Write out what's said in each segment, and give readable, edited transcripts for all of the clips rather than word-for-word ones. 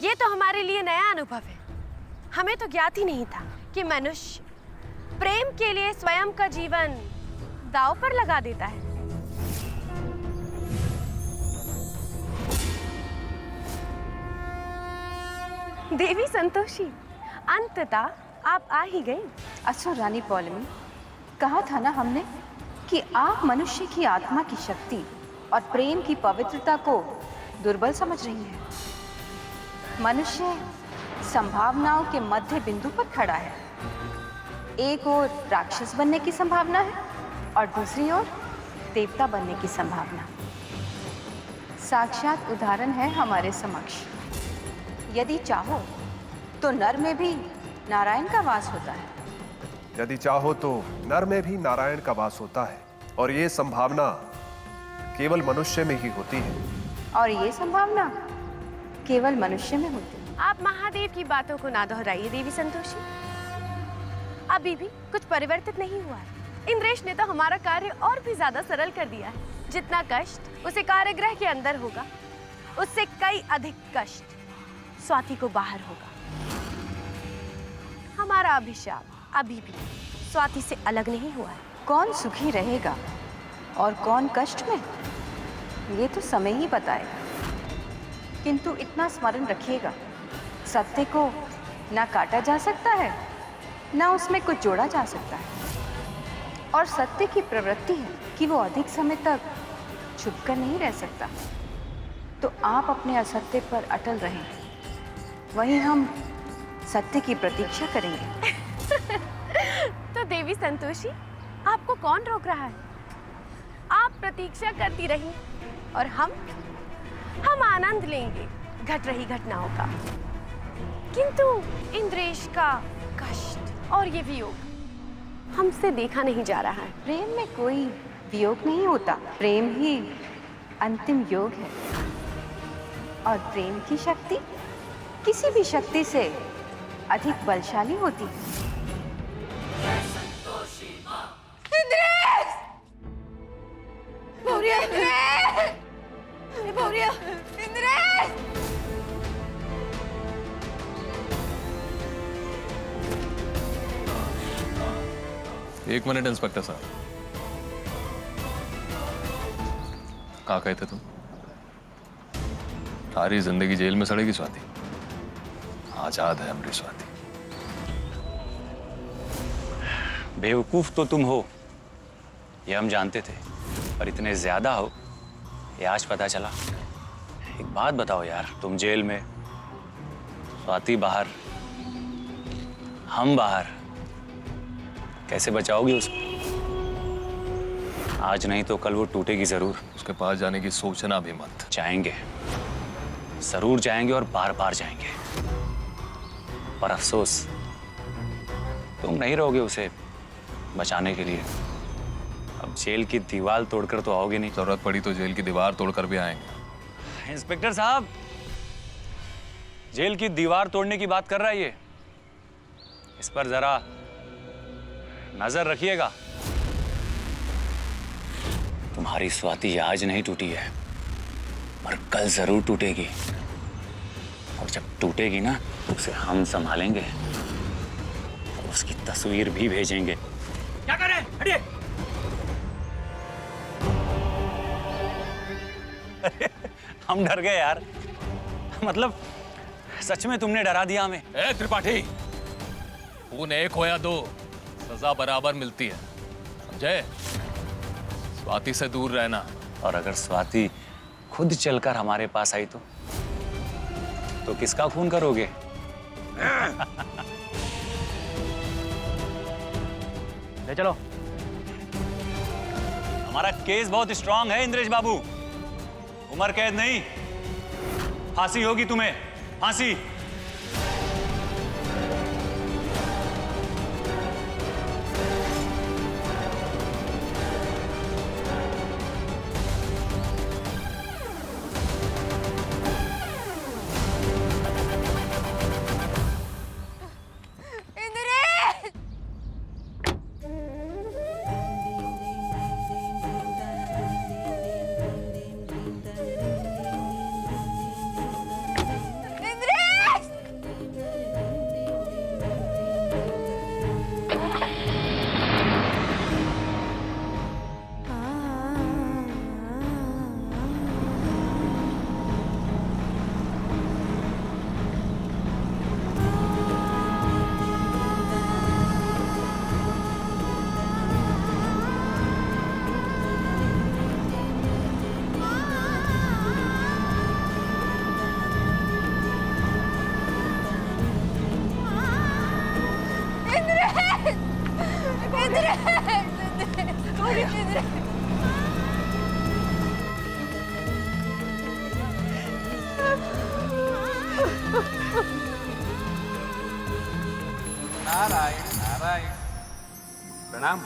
ये तो हमारे लिए नया अनुभव है। हमें तो ज्ञात ही नहीं था कि मनुष्य प्रेम के लिए स्वयं का जीवन दांव पर लगा देता है। देवी संतोषी, अंततः आप आ ही गई। अच्छा रानी पौलमी, कहा था ना हमने कि आप मनुष्य की आत्मा की शक्ति और प्रेम की पवित्रता को दुर्बल समझ रही हैं। मनुष्य संभावनाओं के मध्य बिंदु पर खड़ा है। एक ओर राक्षस बनने की संभावना है और दूसरी ओर देवता बनने की संभावना। साक्षात उदाहरण है हमारे समक्ष। यदि चाहो तो नर में भी नारायण का वास होता है। यदि चाहो तो नर में भी नारायण का वास होता है, और ये संभावना केवल मनुष्य में ही होती है। और ये संभावना केवल मनुष्य में होती है। आप महादेव की बातों को ना दोहराइए देवी संतोषी। अभी भी कुछ परिवर्तित नहीं हुआ है। इंद्रेश ने तो हमारा कार्य और भी ज्यादा सरल कर दिया है। जितना कष्ट उसे कार्यगृह के अंदर होगा, उससे कई अधिक कष्ट स्वाति को बाहर होगा। हमारा अभिशाप अभी भी स्वाति से अलग नहीं हुआ है। कौन सुखी रहेगा और कौन कष्ट में, ये तो समय ही बताएगा। किंतु इतना स्मरण रखिएगा, सत्य को ना काटा जा सकता है, ना उसमें कुछ जोड़ा जा सकता है। और सत्य की प्रवृत्ति है कि वो अधिक समय तक छुपकर नहीं रह सकता। तो आप अपने असत्य पर अटल रहें, वहीं हम सत्य की प्रतीक्षा करेंगे। तो देवी संतोषी, आपको कौन रोक रहा है? आप प्रतीक्षा करती रहिए और हम आनंद लेंगे घट रही घटनाओं का। किंतु इंद्रेश का कष्ट और ये वियोग हमसे देखा नहीं जा रहा है। प्रेम में कोई वियोग नहीं होता, प्रेम ही अंतिम योग है। और प्रेम की शक्ति किसी भी शक्ति से अधिक बलशाली होती है। इंद्रेश! भौरिया! इंद्रेश! भौरिया! इंद्रेश! एक मिनट इंस्पेक्टर साहब, कहाँ गए थे तुम? सारी जिंदगी जेल में सड़ेगी स्वाति, आजाद है हमारी स्वाति। बेवकूफ तो तुम हो, ये हम जानते थे, पर इतने ज्यादा हो ये आज पता चला। एक बात बताओ यार, तुम जेल में, स्वाति बाहर, हम बाहर, कैसे बचाओगी उसको? आज नहीं तो कल वो टूटेगी जरूर। उसके पास जाने की सोचना भी मत। जाएंगे, जरूर जाएंगे और बार बार जाएंगे, पर अफसोस तुम नहीं रहोगे उसे बचाने के लिए। अब जेल की दीवार तोड़कर तो आओगे नहीं। जरूरत पड़ी तो जेल की दीवार तोड़कर भी आएंगे। इंस्पेक्टर साहब, जेल की दीवार तोड़ने की बात कर रहा है ये, इस पर जरा नजर रखिएगा। तुम्हारी स्वाति आज नहीं टूटी है, पर कल जरूर टूटेगी। और जब टूटेगी ना, तो उसे हम संभालेंगे और उसकी तस्वीर भी भेजेंगे। क्या कर रहे हैं? हटिए। हम डर गए यार, मतलब सच में तुमने डरा दिया हमें। ए त्रिपाठी, खून एक हो या दो, सजा बराबर मिलती है, समझे? स्वाति से दूर रहना। और अगर स्वाति खुद चलकर हमारे पास आई तो किसका खून करोगे? ले चलो। हमारा केस बहुत स्ट्रांग है इंद्रेश बाबू, उम्र कैद नहीं, फांसी होगी तुम्हें, फांसी। नारायण नारायण। प्रणाम।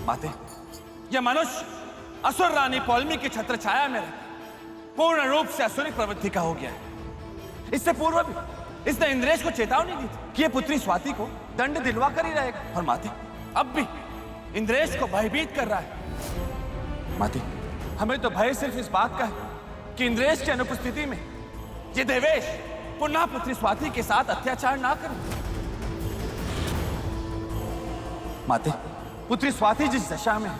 माते, यह मनुष्य असुर रानी पौलमी की छत्र छाया में पूर्ण रूप से असुरिक प्रवृत्ति का हो गया है। इससे पूर्व भी इसने इंद्रेश को चेतावनी दी थी कि यह पुत्री स्वाति को दंड दिलवा कर ही रहेगा, और माते अब भी इंद्रेश को भयभीत कर रहा है। माते, हमें तो भय सिर्फ इस बात का है कि इंद्रेश की अनुपस्थिति में ये देवेश पुनः पुत्री स्वाति के साथ अत्याचार ना करे। माते, पुत्री स्वाति जिस दशा में है,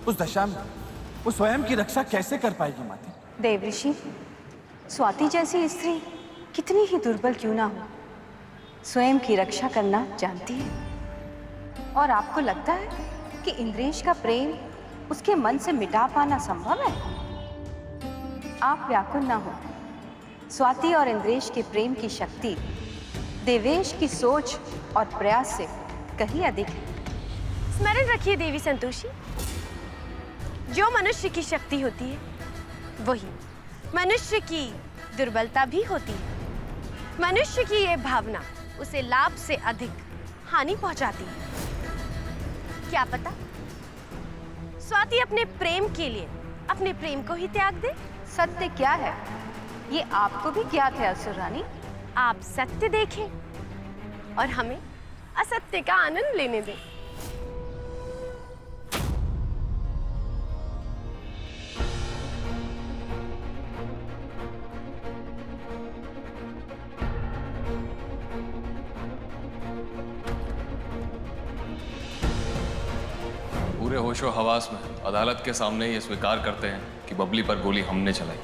उस दशा में वो स्वयं की रक्षा कैसे कर पाएगी माते? देवऋषि, स्वाति जैसी स्त्री कितनी ही दुर्बल क्यों ना हो, स्वयं की रक्षा करना जानती है। और आपको लगता है कि इंद्रेश का प्रेम उसके मन से मिटा पाना संभव है? आप व्याकुल ना हो। स्वाति और इंद्रेश के प्रेम की शक्ति देवेश की सोच और प्रयास से कहीं अधिक है। स्मरण रखिए देवी संतोषी, जो मनुष्य की शक्ति होती है वही मनुष्य की दुर्बलता भी होती है। मनुष्य की यह भावना उसे लाभ से अधिक हानि पहुंचाती है। क्या पता स्वाति अपने प्रेम के लिए अपने प्रेम को ही त्याग दे। सत्य क्या है ये आपको भी ज्ञात है असुर रानी। आप सत्य देखें और हमें असत्य का आनंद लेने दें। पूरे होशो हवास में अदालत के सामने ये स्वीकार करते हैं कि बबली पर गोली हमने चलाई।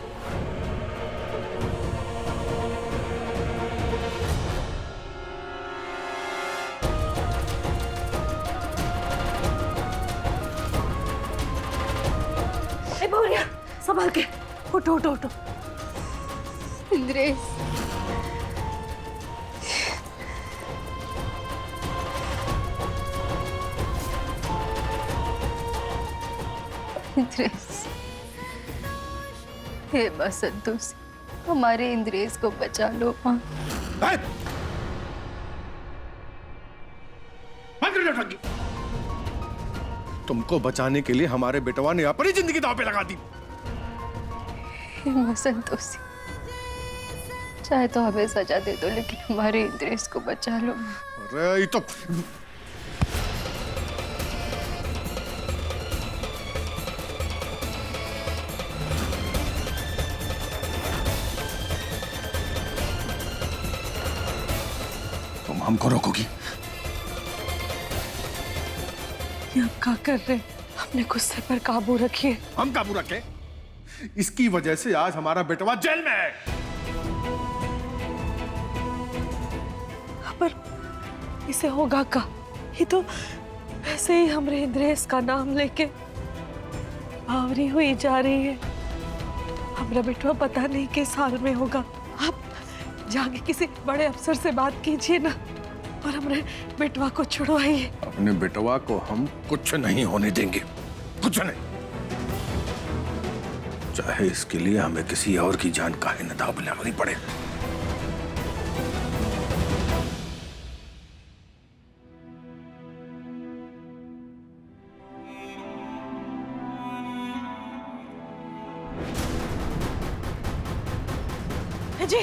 ए बहुरिया, संभाल के, उठो उठो उठो। इंद्रेश, इंद्रेश, हे मां संतोषी, हमारे इंद्रेश को बचा लो मां। तुमको बचाने के लिए हमारे बेटवा ने अपनी जिंदगी दांव पे लगा दी। हे मां संतोषी, चाहे तो हमें सजा दे दो, लेकिन हमारे इंद्रेश को बचा लो। अरे ये तो तुम हमको रोकोगी? ये आप क्या कर रहे हैं? अपने गुस्से पर काबू रखिए। हम काबू रखे? इसकी वजह से आज हमारा बेटवा जेल में है। पर इसे होगा का? ये तो ऐसे ही हमरे इंद्रेश का नाम लेके बावरी हुई जा रही है। हमारा बेटवा पता नहीं किस हाल में होगा। आप जाके किसी बड़े अफसर से बात कीजिए ना, और हमारे बेटवा को छुड़वाइए। अपने बेटवा को हम कुछ नहीं होने देंगे, कुछ नहीं, चाहे इसके लिए हमें किसी और की जान काहे न दांव पे लगानी पड़े। जी,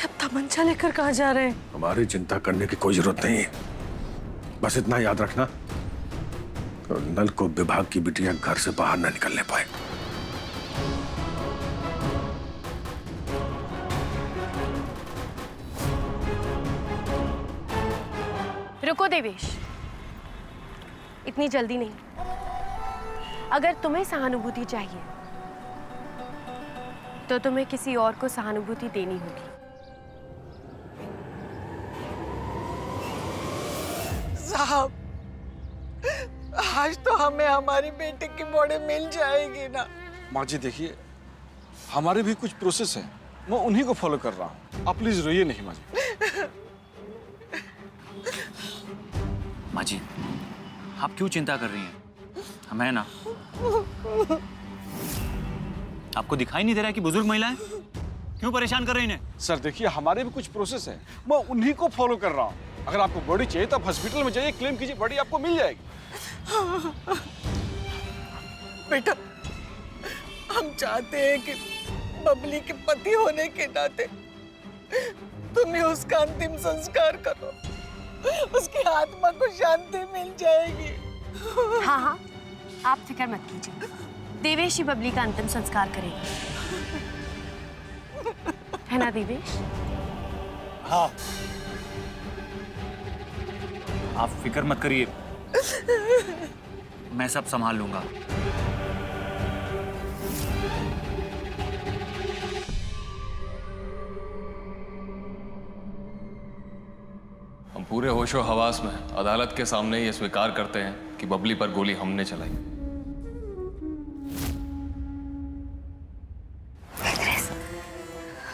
अब तमंचा लेकर कहाँ जा रहे हैं? हमारी चिंता करने की कोई जरूरत नहीं है। बस इतना याद रखना, नल को विभाग की बिटिया घर से बाहर न निकलने पाए। रुको देवेश, इतनी जल्दी नहीं। अगर तुम्हें सहानुभूति चाहिए तो तुम्हें किसी और को सहानुभूति देनी होगी। साहब, आज तो हमें हमारी बेटे की बॉडी मिल जाएगी ना? माँ जी देखिए, हमारे भी कुछ प्रोसेस हैं, मैं उन्हीं को फॉलो कर रहा हूँ। आप प्लीज रोइए नहीं माँ जी। माँ जी, आप क्यों चिंता कर रही हैं? हमें ना। आपको दिखाई नहीं दे रहा है कि बुजुर्ग महिलाएं क्यों परेशान कर रही इन्हें? सर देखिए, हमारे भी कुछ प्रोसेस है, मैं उन्हीं को फॉलो कर रहा हूँ। अगर आपको बॉडी चाहिए तो आप हॉस्पिटल में जाइए, क्लेम कीजिए, बॉडी आपको मिल जाएगी। बेटा, हम चाहते हैं कि बबली के पति होने के नाते तुम्हें उसका अंतिम संस्कार करो, उसकी आत्मा को शांति मिल जाएगी। हाँ हाँ, आप फिक्र मत कीजिए, देवेश ही बबली का अंतिम संस्कार करेगा, है ना देवेश? हाँ। आप फिक्र मत करिए, मैं सब संभाल लूंगा। हम पूरे होशो हवास में अदालत के सामने ये स्वीकार करते हैं कि बबली पर गोली हमने चलाई।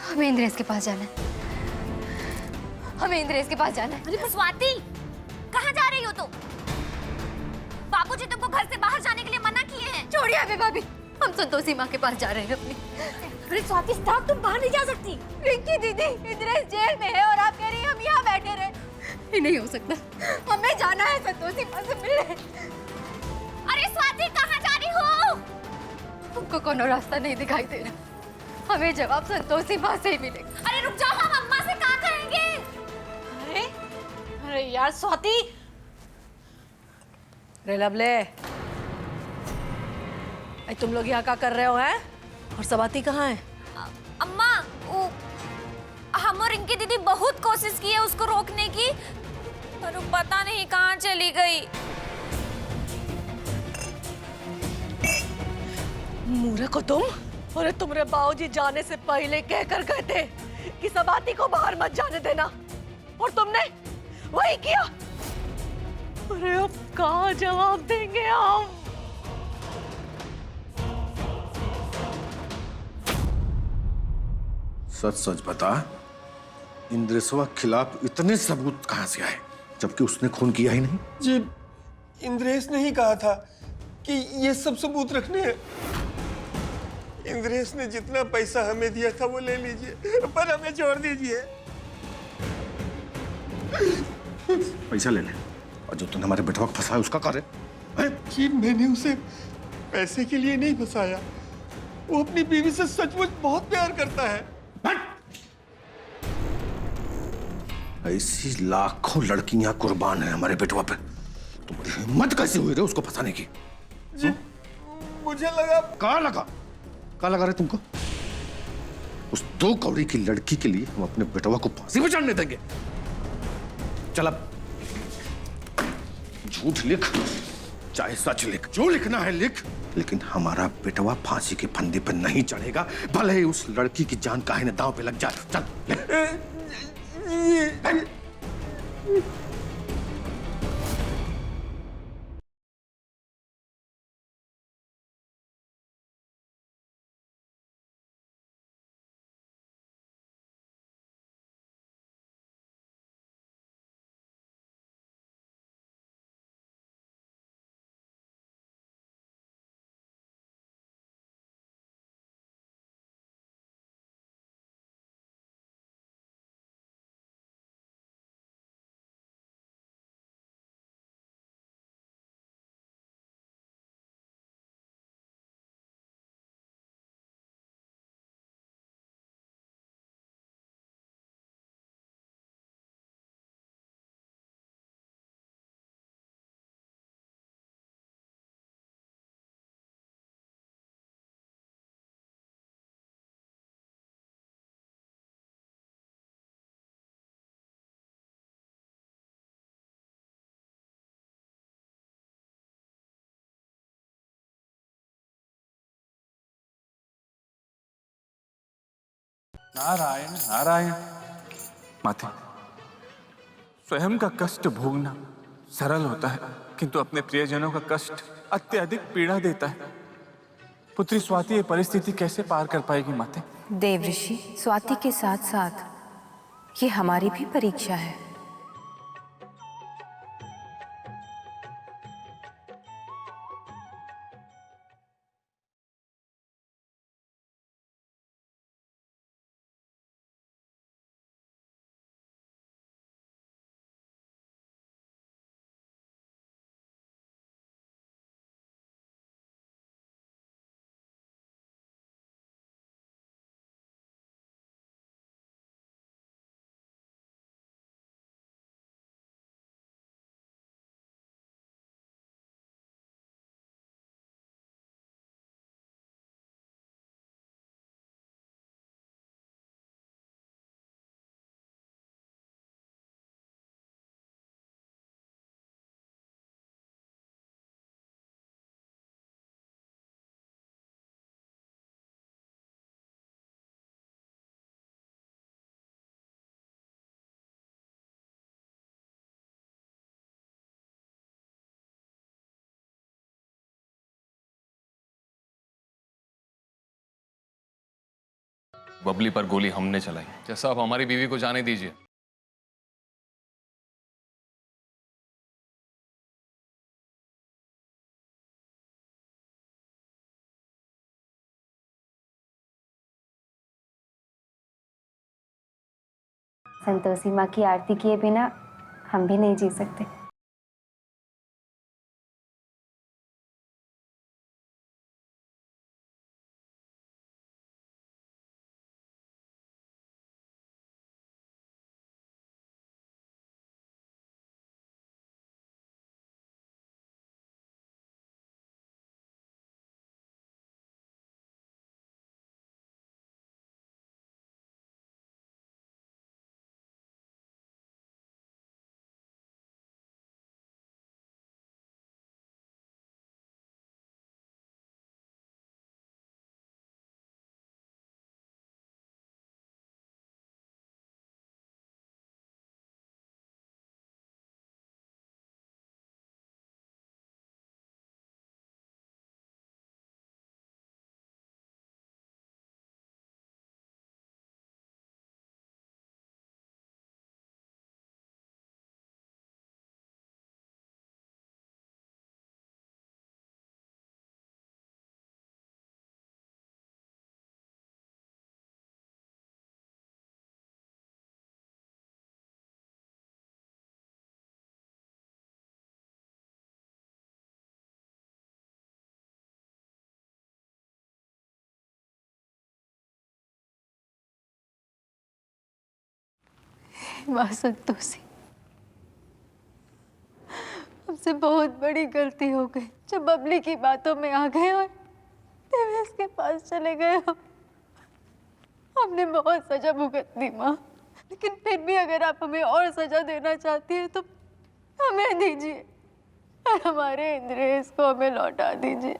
हमें इंद्रेश के पास जाना है, हमें इंद्रेश के पास जाना है। अरे स्वाति, कहाँ जा रही हो तुम? बाबूजी तुमको घर से बाहर जाने के लिए मना किए हैं। छोड़िए हमें भाभी, हम संतोषी माँ के पास जा रहे हैं अपनी। अरे स्वाति साहब, तुम बाहर नहीं जा सकती। रिंकी दीदी, इंद्रेश जेल में है और आप कह रही हैं हम यहाँ बैठे रहे। ये नहीं हो सकता, हमें जाना है संतोषी माँ से मिलने। अरे स्वाति, कहाँ जा रही हो? तुमको कोनो रास्ता नहीं दिखाई दे रहा, हमें जवाब संतोषी माँ से ही मिलेगा। अरे रुक जाओ, हम अम्मा से कहाँ कहेंगे? अरे अरे यार स्वाति। रे लवले, तुम लोग यहाँ क्या कर रहे हो हैं? और स्वाति कहाँ है? अम्मा, हम और रिंकी दीदी बहुत कोशिश की है उसको रोकने की, पर वो पता नहीं कहाँ चली गई। मूर्ख हो तुम! अरे तुम्हारे बाबूजी जाने से पहले कहकर गए थे कि स्वाति को बाहर मत जाने देना, और तुमने वही किया। अरे अब कहाँ जवाब देंगे हम? सच सच बता, इंद्रेशवा के खिलाफ इतने सबूत कहां से आए, जबकि उसने खून किया ही नहीं? जी, इंद्रेश ने ही कहा था कि ये सब सबूत रखने हैं। इंद्रेश ने जितना पैसा हमें दिया था वो ले लीजिए, पर हमें छोड़ दीजिए। पैसा ले ले, और जो तूने हमारे बेटवा को फंसाया उसका कार्य है? जी, मैंने उसे पैसे के लिए नहीं फंसाया, वो अपनी बीवी से सचमुच बहुत प्यार करता है। ऐसी लाखों लड़कियां कुर्बान हैं हमारे बेटवा पे, तुम्हारी हिम्मत कैसे हुई रे उसको फंसाने की? जी, मुझे लगा। कहाँ लगा रहे तुमको? उस 2 कौड़ी की लड़की के लिए हम अपने बेटवा को फांसी पर चढ़ने देंगे? चल अब झूठ लिख, चाहे सच लिख, जो लिखना है लिख, लेकिन हमारा बेटवा फांसी के फंदे पर नहीं चढ़ेगा, भले ही उस लड़की की जान काहे न दांव पे लग जाए। चल ले। नारायण नारायण। माते, स्वयं का कष्ट भोगना सरल होता है, किंतु अपने प्रियजनों का कष्ट अत्यधिक पीड़ा देता है। पुत्री स्वाति ये परिस्थिति कैसे पार कर पाएगी माते? देवऋषि, स्वाति के साथ साथ ये हमारी भी परीक्षा है। बबली पर गोली हमने चलाई। जैसा आप हमारी बीवी को जाने दीजिए। संतोषी माँ की आरती किए बिना हम भी नहीं जी सकते। माँ संतोषी, हमसे बहुत बड़ी गलती हो गई जब बबली की बातों में आ गए और देवेश के पास चले गए। हमने बहुत सजा भुगत दी माँ, लेकिन फिर भी अगर आप हमें और सजा देना चाहती हैं तो हमें दीजिए और हमारे इंद्रेश को हमें लौटा दीजिए।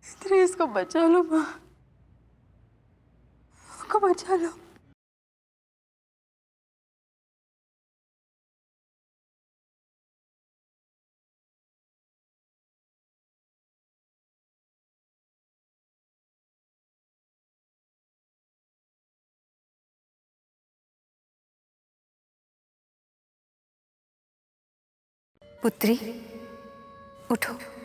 इंद्रेश को बचा लो माँ, उसको बचा लो। पुत्री, उठो।